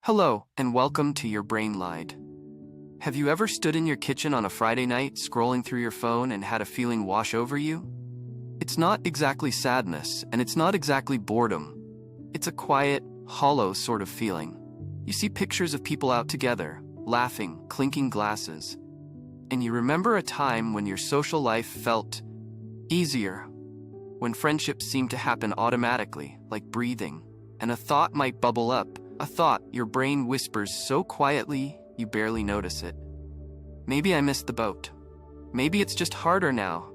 Hello, and welcome to Your Brain Lied. Have you ever stood in your kitchen on a Friday night, scrolling through your phone, and had a feeling wash over you? It's not exactly sadness, and it's not exactly boredom. It's a quiet, hollow sort of feeling. You see pictures of people out together, laughing, clinking glasses, and you remember a time when your social life felt easier, when friendships seemed to happen automatically, like breathing, and a thought might bubble up, a thought your brain whispers so quietly you barely notice it. Maybe I missed the boat. Maybe it's just harder now.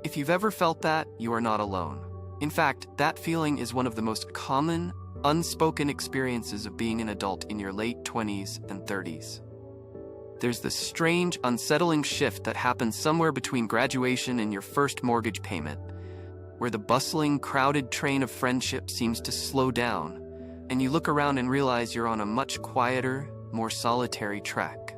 If you've ever felt that, you are not alone. In fact, that feeling is one of the most common, unspoken experiences of being an adult in your late 20s and 30s. There's this strange, unsettling shift that happens somewhere between graduation and your first mortgage payment, where the bustling, crowded train of friendship seems to slow down, and you look around and realize you're on a much quieter, more solitary track.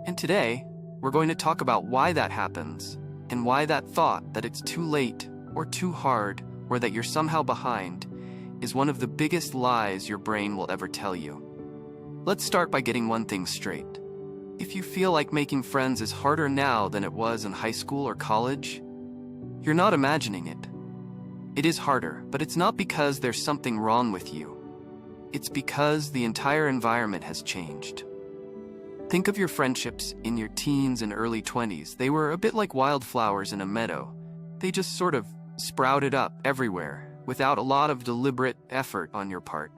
And today, we're going to talk about why that happens, and why that thought that it's too late, or too hard, or that you're somehow behind, is one of the biggest lies your brain will ever tell you. Let's start by getting one thing straight. If you feel like making friends is harder now than it was in high school or college, you're not imagining it. It is harder, but it's not because there's something wrong with you. It's because the entire environment has changed. Think of your friendships in your teens and early 20s. They were a bit like wildflowers in a meadow. They just sort of sprouted up everywhere without a lot of deliberate effort on your part.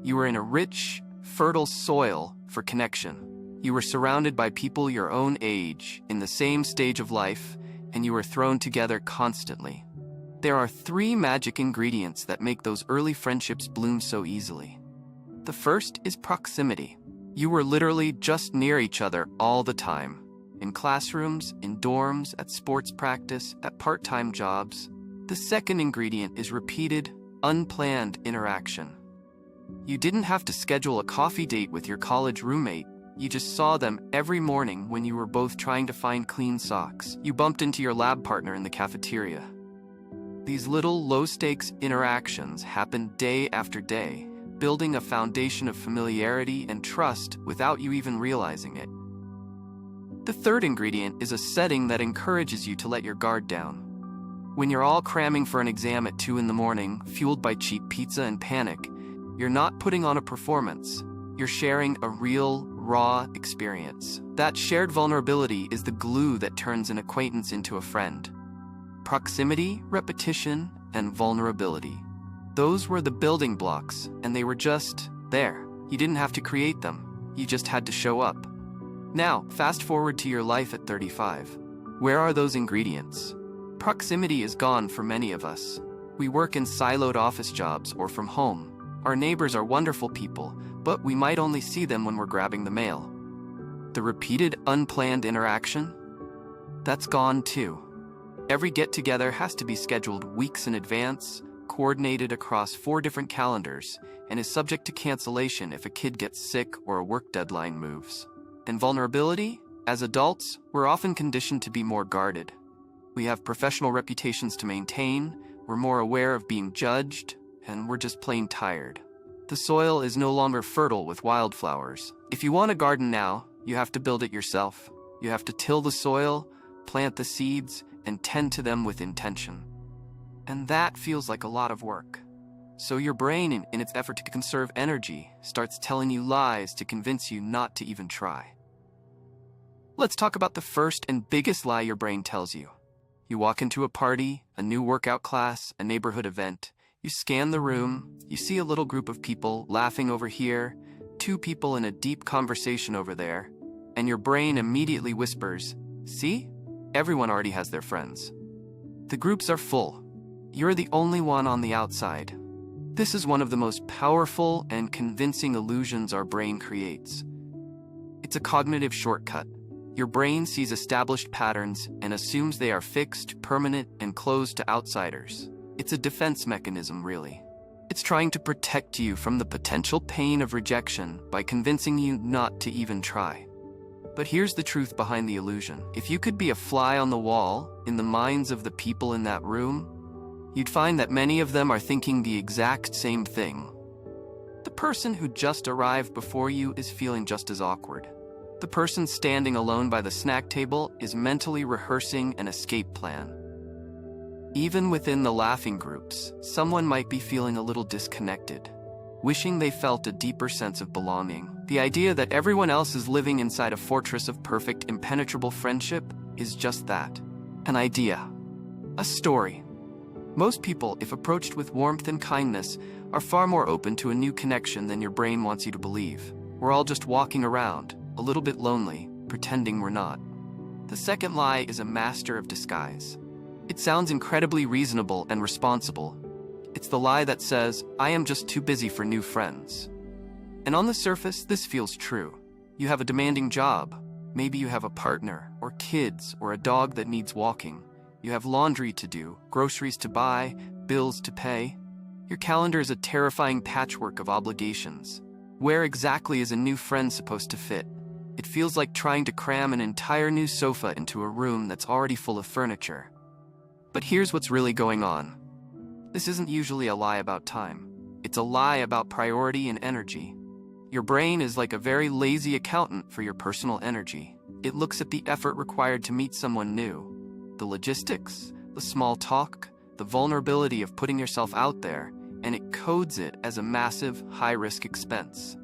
You were in a rich, fertile soil for connection. You were surrounded by people your own age, in the same stage of life, and you were thrown together constantly. There are three magic ingredients that make those early friendships bloom so easily. The first is proximity. You were literally just near each other all the time. In classrooms, in dorms, at sports practice, at part-time jobs. The second ingredient is repeated, unplanned interaction. You didn't have to schedule a coffee date with your college roommate. You just saw them every morning when you were both trying to find clean socks. You bumped into your lab partner in the cafeteria. These little low-stakes interactions happen day after day, building a foundation of familiarity and trust without you even realizing it. The third ingredient is a setting that encourages you to let your guard down. When you're all cramming for an exam at 2 in the morning, fueled by cheap pizza and panic, you're not putting on a performance. You're sharing a real, raw experience. That shared vulnerability is the glue that turns an acquaintance into a friend. Proximity, repetition, and vulnerability. Those were the building blocks, and they were just there. You didn't have to create them. You just had to show up. Now, fast forward to your life at 35. Where are those ingredients? Proximity is gone for many of us. We work in siloed office jobs or from home. Our neighbors are wonderful people, but we might only see them when we're grabbing the mail. The repeated, unplanned interaction? That's gone too. Every get-together has to be scheduled weeks in advance, coordinated across 4 different calendars, and is subject to cancellation if a kid gets sick or a work deadline moves. And vulnerability? As adults, we're often conditioned to be more guarded. We have professional reputations to maintain, we're more aware of being judged, and we're just plain tired. The soil is no longer fertile with wildflowers. If you want a garden now, you have to build it yourself. You have to till the soil, plant the seeds, and tend to them with intention. And that feels like a lot of work. So your brain, in its effort to conserve energy, starts telling you lies to convince you not to even try. Let's talk about the first and biggest lie your brain tells you. You walk into a party, a new workout class, a neighborhood event. You scan the room, you see a little group of people laughing over here, 2 people in a deep conversation over there, and your brain immediately whispers, "See? Everyone already has their friends. The groups are full. You're the only one on the outside." This is one of the most powerful and convincing illusions our brain creates. It's a cognitive shortcut. Your brain sees established patterns and assumes they are fixed, permanent, and closed to outsiders. It's a defense mechanism, really. It's trying to protect you from the potential pain of rejection by convincing you not to even try. But here's the truth behind the illusion. If you could be a fly on the wall in the minds of the people in that room, you'd find that many of them are thinking the exact same thing. The person who just arrived before you is feeling just as awkward. The person standing alone by the snack table is mentally rehearsing an escape plan. Even within the laughing groups, someone might be feeling a little disconnected, wishing they felt a deeper sense of belonging. The idea that everyone else is living inside a fortress of perfect, impenetrable friendship is just that. An idea. A story. Most people, if approached with warmth and kindness, are far more open to a new connection than your brain wants you to believe. We're all just walking around, a little bit lonely, pretending we're not. The second lie is a master of disguise. It sounds incredibly reasonable and responsible. It's the lie that says, I am just too busy for new friends. And on the surface, this feels true. You have a demanding job. Maybe you have a partner, or kids, or a dog that needs walking. You have laundry to do, groceries to buy, bills to pay. Your calendar is a terrifying patchwork of obligations. Where exactly is a new friend supposed to fit? It feels like trying to cram an entire new sofa into a room that's already full of furniture. But here's what's really going on. This isn't usually a lie about time. It's a lie about priority and energy. Your brain is like a very lazy accountant for your personal energy. It looks at the effort required to meet someone new, the logistics, the small talk, the vulnerability of putting yourself out there, and it codes it as a massive, high-risk expense.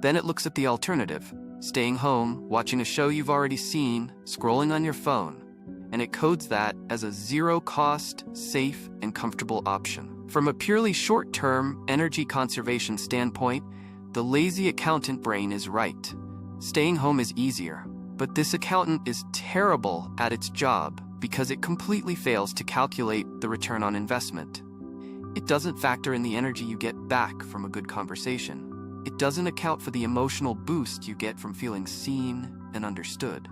Then it looks at the alternative, staying home, watching a show you've already seen, scrolling on your phone, and it codes that as a zero-cost, safe, and comfortable option. From a purely short-term, energy conservation standpoint, the lazy accountant brain is right. Staying home is easier, but this accountant is terrible at its job because it completely fails to calculate the return on investment. It doesn't factor in the energy you get back from a good conversation. It doesn't account for the emotional boost you get from feeling seen and understood.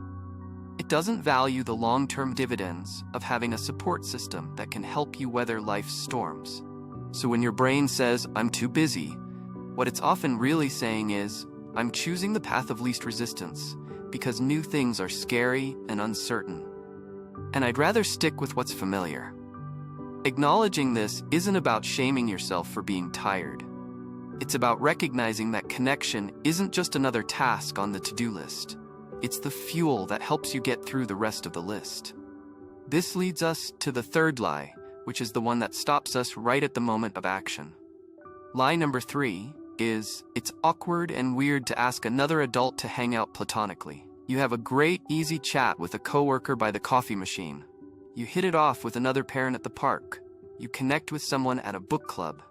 It doesn't value the long-term dividends of having a support system that can help you weather life's storms. So when your brain says, I'm too busy, what it's often really saying is, I'm choosing the path of least resistance because new things are scary and uncertain. And I'd rather stick with what's familiar. Acknowledging this isn't about shaming yourself for being tired. It's about recognizing that connection isn't just another task on the to-do list. It's the fuel that helps you get through the rest of the list. This leads us to the third lie, which is the one that stops us right at the moment of action. Lie number 3 is, it's awkward and weird to ask another adult to hang out platonically. You have a great, easy chat with a coworker by the coffee machine. You hit it off with another parent at the park. You connect with someone at a book club.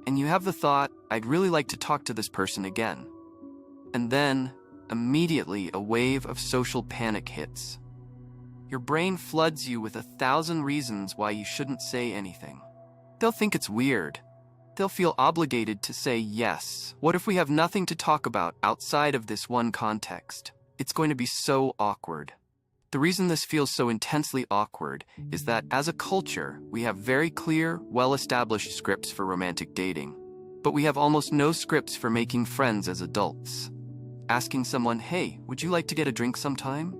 And you have the thought, I'd really like to talk to this person again. And then, immediately, a wave of social panic hits. Your brain floods you with 1,000 reasons why you shouldn't say anything. They'll think it's weird. They'll feel obligated to say yes. What if we have nothing to talk about outside of this one context? It's going to be so awkward. The reason this feels so intensely awkward is that as a culture, we have very clear, well-established scripts for romantic dating. But we have almost no scripts for making friends as adults. Asking someone, hey, would you like to get a drink sometime?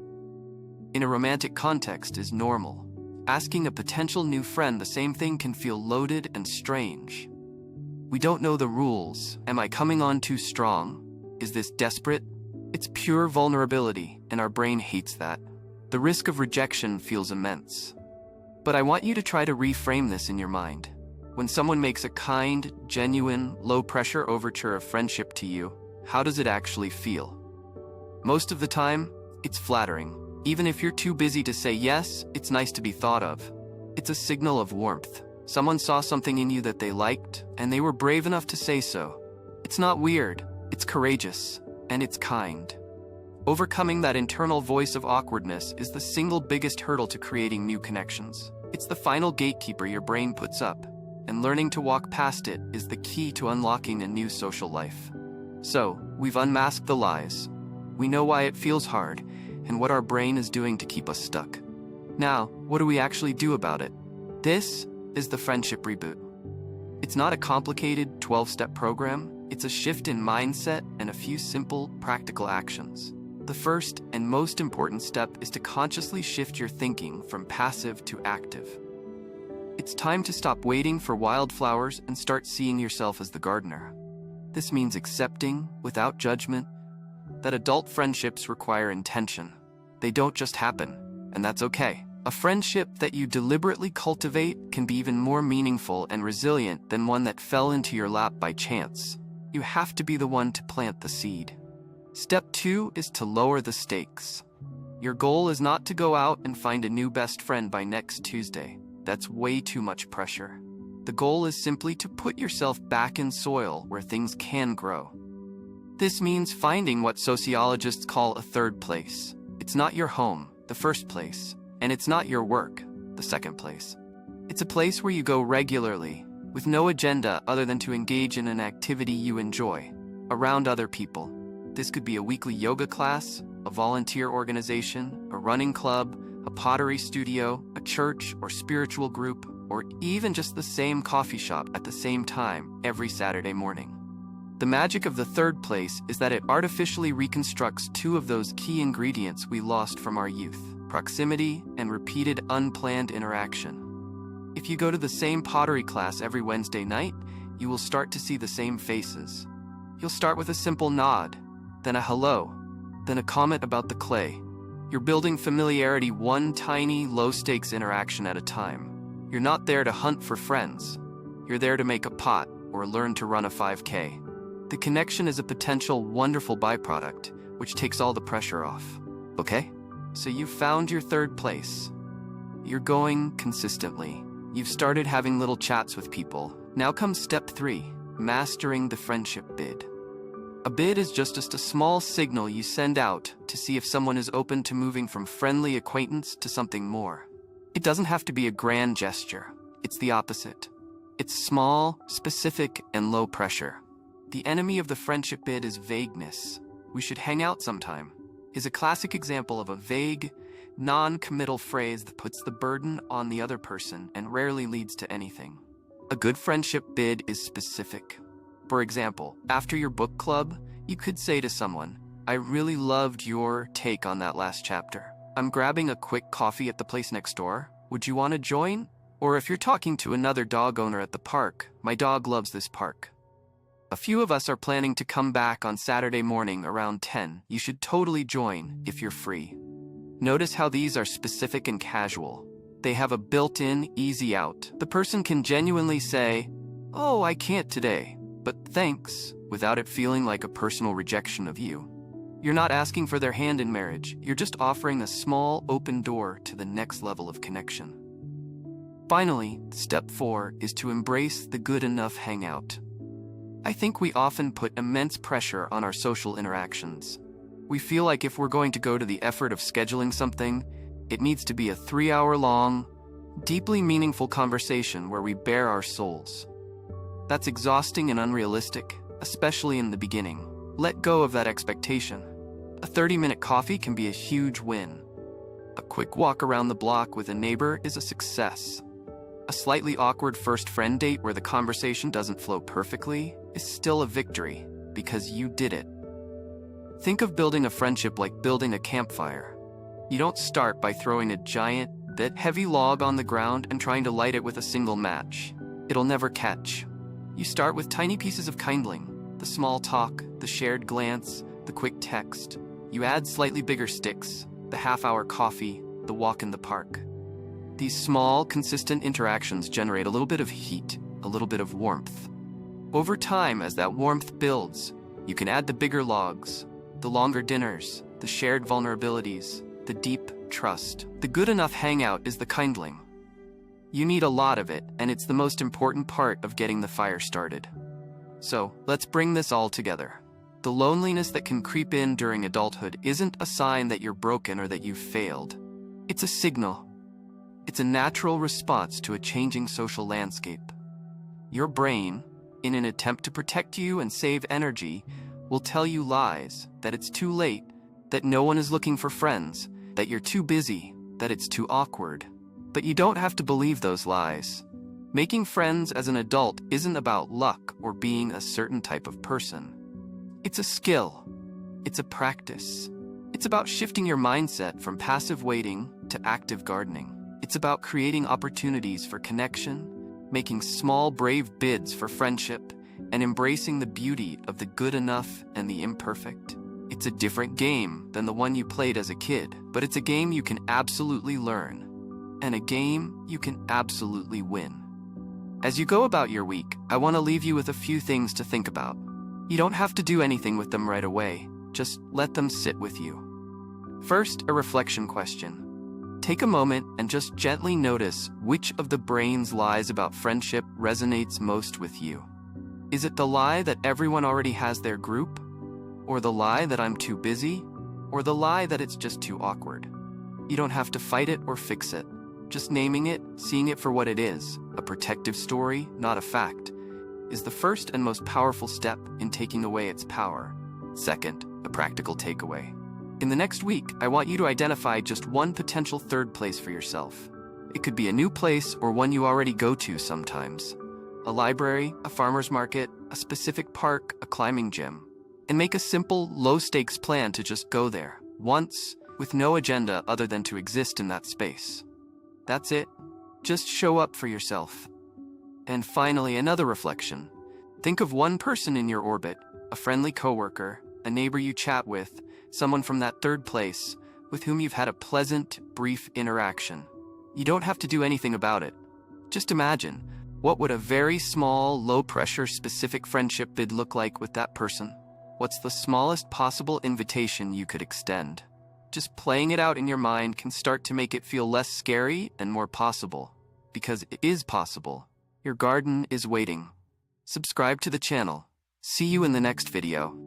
In a romantic context is normal. Asking a potential new friend the same thing can feel loaded and strange. We don't know the rules. Am I coming on too strong? Is this desperate? It's pure vulnerability, and our brain hates that. The risk of rejection feels immense. But I want you to try to reframe this in your mind. When someone makes a kind, genuine, low-pressure overture of friendship to you, how does it actually feel? Most of the time, it's flattering. Even if you're too busy to say yes, it's nice to be thought of. It's a signal of warmth. Someone saw something in you that they liked, and they were brave enough to say so. It's not weird, it's courageous, and it's kind. Overcoming that internal voice of awkwardness is the single biggest hurdle to creating new connections. It's the final gatekeeper your brain puts up, and learning to walk past it is the key to unlocking a new social life. So, we've unmasked the lies. We know why it feels hard, and what our brain is doing to keep us stuck. Now, what do we actually do about it? This is the Friendship Reboot. It's not a complicated 12-step program. It's a shift in mindset and a few simple, practical actions. The first and most important step is to consciously shift your thinking from passive to active. It's time to stop waiting for wildflowers and start seeing yourself as the gardener. This means accepting, without judgment, that adult friendships require intention. They don't just happen, and that's okay. A friendship that you deliberately cultivate can be even more meaningful and resilient than one that fell into your lap by chance. You have to be the one to plant the seed. Step 2 is to lower the stakes. Your goal is not to go out and find a new best friend by next Tuesday. That's way too much pressure. The goal is simply to put yourself back in soil where things can grow. This means finding what sociologists call a third place. It's not your home, the first place, and it's not your work, the second place. It's a place where you go regularly, with no agenda other than to engage in an activity you enjoy, around other people. This could be a weekly yoga class, a volunteer organization, a running club, a pottery studio, a church or spiritual group, or even just the same coffee shop at the same time every Saturday morning. The magic of the third place is that it artificially reconstructs two of those key ingredients we lost from our youth: proximity and repeated unplanned interaction. If you go to the same pottery class every Wednesday night, you will start to see the same faces. You'll start with a simple nod, then a hello, then a comment about the clay. You're building familiarity one tiny, low-stakes interaction at a time. You're not there to hunt for friends. You're there to make a pot or learn to run a 5K. The connection is a potential wonderful byproduct, which takes all the pressure off. Okay? So you've found your third place. You're going consistently. You've started having little chats with people. Now comes step 3, mastering the friendship bid. A bid is just a small signal you send out to see if someone is open to moving from friendly acquaintance to something more. It doesn't have to be a grand gesture. It's the opposite. It's small, specific, and low pressure. The enemy of the friendship bid is vagueness. "We should hang out sometime" is a classic example of a vague, non-committal phrase that puts the burden on the other person and rarely leads to anything. A good friendship bid is specific. For example, after your book club, you could say to someone, "I really loved your take on that last chapter. I'm grabbing a quick coffee at the place next door. Would you want to join?" Or if you're talking to another dog owner at the park, "My dog loves this park. A few of us are planning to come back on Saturday morning around 10. You should totally join if you're free." Notice how these are specific and casual. They have a built-in easy out. The person can genuinely say, "Oh, I can't today, but thanks," without it feeling like a personal rejection of you. You're not asking for their hand in marriage. You're just offering a small, open door to the next level of connection. Finally, step 4 is to embrace the good enough hangout. I think we often put immense pressure on our social interactions. We feel like if we're going to go to the effort of scheduling something, it needs to be a 3-hour-long, deeply meaningful conversation where we bare our souls. That's exhausting and unrealistic, especially in the beginning. Let go of that expectation. A 30-minute coffee can be a huge win. A quick walk around the block with a neighbor is a success. A slightly awkward first friend date where the conversation doesn't flow perfectly is still a victory, because you did it. Think of building a friendship like building a campfire. You don't start by throwing a giant, heavy log on the ground and trying to light it with a single match. It'll never catch. You start with tiny pieces of kindling, the small talk, the shared glance, the quick text. You add slightly bigger sticks, the half-hour coffee, the walk in the park. These small, consistent interactions generate a little bit of heat, a little bit of warmth. Over time, as that warmth builds, you can add the bigger logs, the longer dinners, the shared vulnerabilities, the deep trust. The good enough hangout is the kindling. You need a lot of it, and it's the most important part of getting the fire started. So, let's bring this all together. The loneliness that can creep in during adulthood isn't a sign that you're broken or that you've failed. It's a signal. It's a natural response to a changing social landscape. Your brain, in an attempt to protect you and save energy, will tell you lies, that it's too late, that no one is looking for friends, that you're too busy, that it's too awkward. But you don't have to believe those lies. Making friends as an adult isn't about luck or being a certain type of person. It's a skill. It's a practice. It's about shifting your mindset from passive waiting to active gardening. It's about creating opportunities for connection, making small, brave bids for friendship, and embracing the beauty of the good enough and the imperfect. It's a different game than the one you played as a kid, but it's a game you can absolutely learn, and a game you can absolutely win. As you go about your week, I want to leave you with a few things to think about. You don't have to do anything with them right away, just let them sit with you. First, a reflection question. Take a moment and just gently notice which of the brain's lies about friendship resonates most with you. Is it the lie that everyone already has their group? Or the lie that I'm too busy? Or the lie that it's just too awkward? You don't have to fight it or fix it. Just naming it, seeing it for what it is, a protective story, not a fact, is the first and most powerful step in taking away its power. Second, a practical takeaway. In the next week, I want you to identify just one potential third place for yourself. It could be a new place or one you already go to sometimes. A library, a farmer's market, a specific park, a climbing gym. And make a simple, low-stakes plan to just go there, once, with no agenda other than to exist in that space. That's it. Just show up for yourself. And finally, another reflection. Think of one person in your orbit, a friendly coworker, a neighbor you chat with, someone from that third place, with whom you've had a pleasant, brief interaction. You don't have to do anything about it. Just imagine, what would a very small, low-pressure, specific friendship bid look like with that person? What's the smallest possible invitation you could extend? Just playing it out in your mind can start to make it feel less scary and more possible. Because it is possible. Your garden is waiting. Subscribe to the channel. See you in the next video.